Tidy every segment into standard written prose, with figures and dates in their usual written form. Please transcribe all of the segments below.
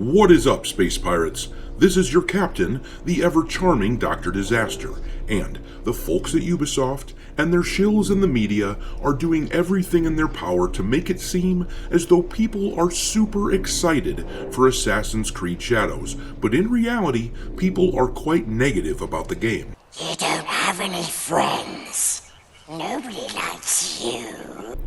What is up, Space Pirates? This is your captain, the ever-charming Dr. Disaster, and the folks at Ubisoft and their shills in the media are doing everything in their power to make it seem as though people are super excited for Assassin's Creed Shadows, but in reality, people are quite negative about the game. You don't have any friends. Nobody likes you.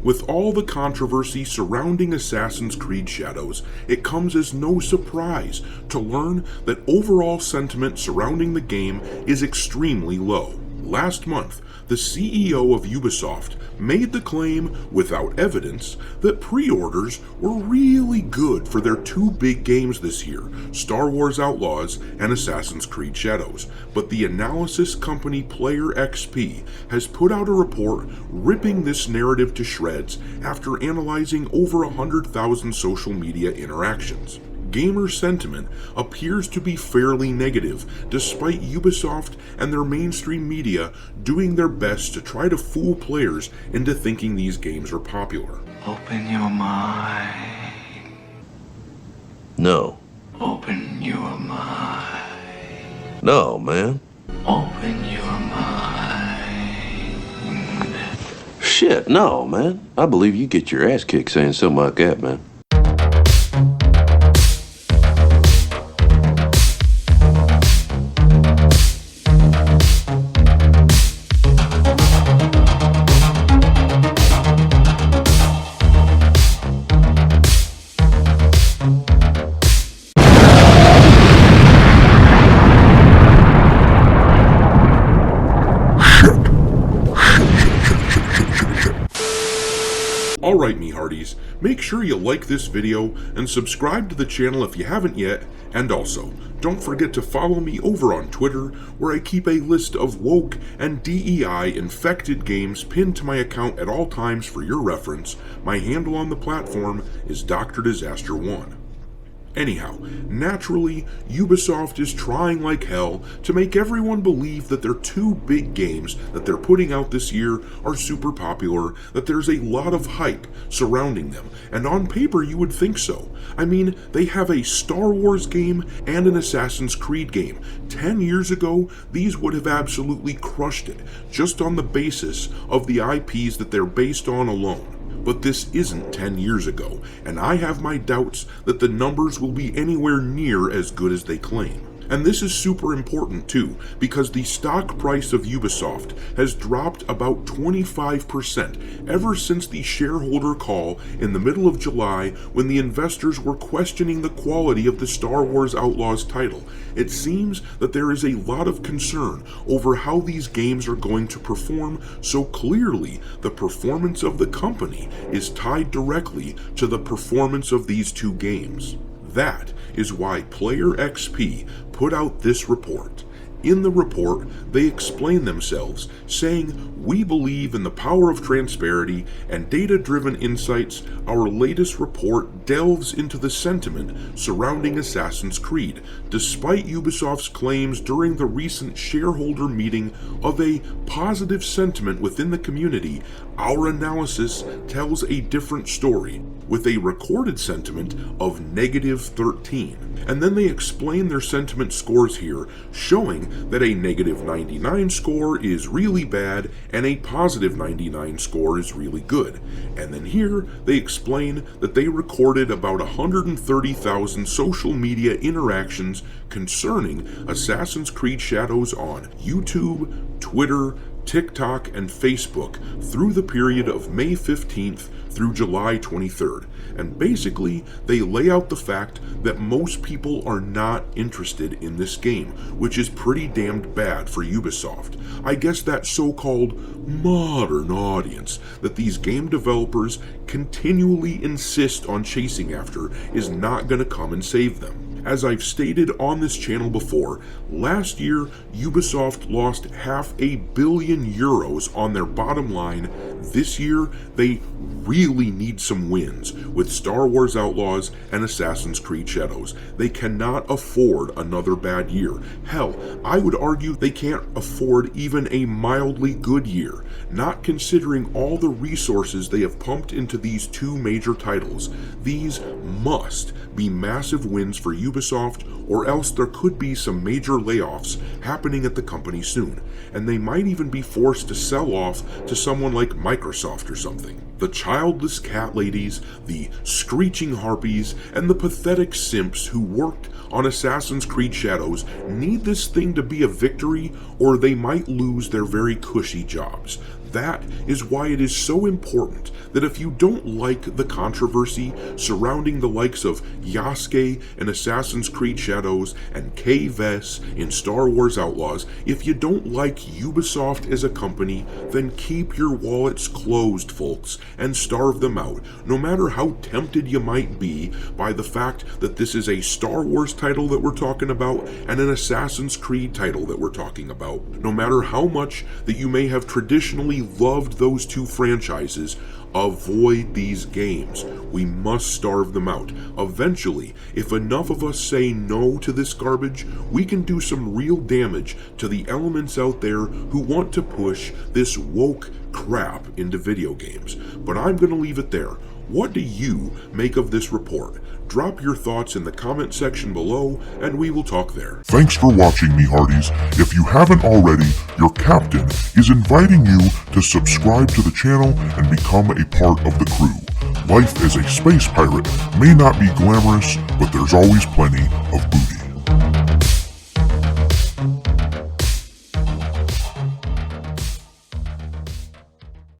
With all the controversy surrounding Assassin's Creed Shadows, it comes as no surprise to learn that overall sentiment surrounding the game is extremely low. Last month, the CEO of Ubisoft made the claim, without evidence, that pre-orders were really good for their two big games this year, Star Wars Outlaws and Assassin's Creed Shadows. But the analysis company Player XP has put out a report ripping this narrative to shreds after analyzing over 100,000 social media interactions. Gamer sentiment appears to be fairly negative, despite Ubisoft and their mainstream media doing their best to try to fool players into thinking these games are popular. Open your mind. No. Open your mind. No, man. Open your mind. Shit, no, man. I believe you get your ass kicked saying something like that, man. Alright, me hearties, make sure you like this video and subscribe to the channel if you haven't yet, and also, don't forget to follow me over on Twitter, where I keep a list of woke and DEI infected games pinned to my account at all times for your reference. My handle on the platform is Dr. Disaster 1. Anyhow, naturally, Ubisoft is trying like hell to make everyone believe that their two big games that they're putting out this year are super popular, that there's a lot of hype surrounding them, and on paper you would think so. I mean, they have a Star Wars game and an Assassin's Creed game. 10 years ago, these would have absolutely crushed it, just on the basis of the IPs that they're based on alone. But this isn't 10 years ago, and I have my doubts that the numbers will be anywhere near as good as they claim. And this is super important too, because the stock price of Ubisoft has dropped about 25% ever since the shareholder call in the middle of July, when the investors were questioning the quality of the Star Wars Outlaws title. It seems that there is a lot of concern over how these games are going to perform, so clearly the performance of the company is tied directly to the performance of these two games. That is why Player XP put out this report. In the report, they explain themselves, saying, "We believe in the power of transparency and data-driven insights. Our latest report delves into the sentiment surrounding Assassin's Creed. Despite Ubisoft's claims during the recent shareholder meeting of a positive sentiment within the community, our analysis tells a different story, with a recorded sentiment of -13. And then they explain their sentiment scores here, showing that a -99 score is really bad and a positive 99 score is really good. And then here they explain that they recorded about 130,000 social media interactions concerning Assassin's Creed Shadows on YouTube, Twitter, TikTok, and Facebook through the period of May 15th through July 23rd. And basically, they lay out the fact that most people are not interested in this game, which is pretty damned bad for Ubisoft. I guess that so-called modern audience that these game developers continually insist on chasing after is not going to come and save them. As I've stated on this channel before, last year Ubisoft lost €500 million on their bottom line. This year they really need some wins with Star Wars Outlaws and Assassin's Creed Shadows. They cannot afford another bad year. Hell, I would argue they can't afford even a mildly good year, not considering all the resources they have pumped into these two major titles. These must be massive wins for Ubisoft Ubisoft, or else there could be some major layoffs happening at the company soon, and they might even be forced to sell off to someone like Microsoft or something. The childless cat ladies, the screeching harpies, and the pathetic simps who worked on Assassin's Creed Shadows need this thing to be a victory, or they might lose their very cushy jobs. That is why it is so important that if you don't like the controversy surrounding the likes of Yasuke in Assassin's Creed Shadows and Kay Vess in Star Wars Outlaws, if you don't like Ubisoft as a company, then keep your wallets closed, folks, and starve them out, no matter how tempted you might be by the fact that this is a Star Wars title that we're talking about and an Assassin's Creed title that we're talking about. No matter how much that you may have traditionally loved those two franchises, avoid these games. We must starve them out. Eventually, if enough of us say no to this garbage, we can do some real damage to the elements out there who want to push this woke crap into video games. But I'm going to leave it there. What do you make of this report? Drop your thoughts in the comment section below, and we will talk there. Thanks for watching, me hearties. If you haven't already, your captain is inviting you to subscribe to the channel and become a part of the crew. Life as a space pirate may not be glamorous, but there's always plenty of booty.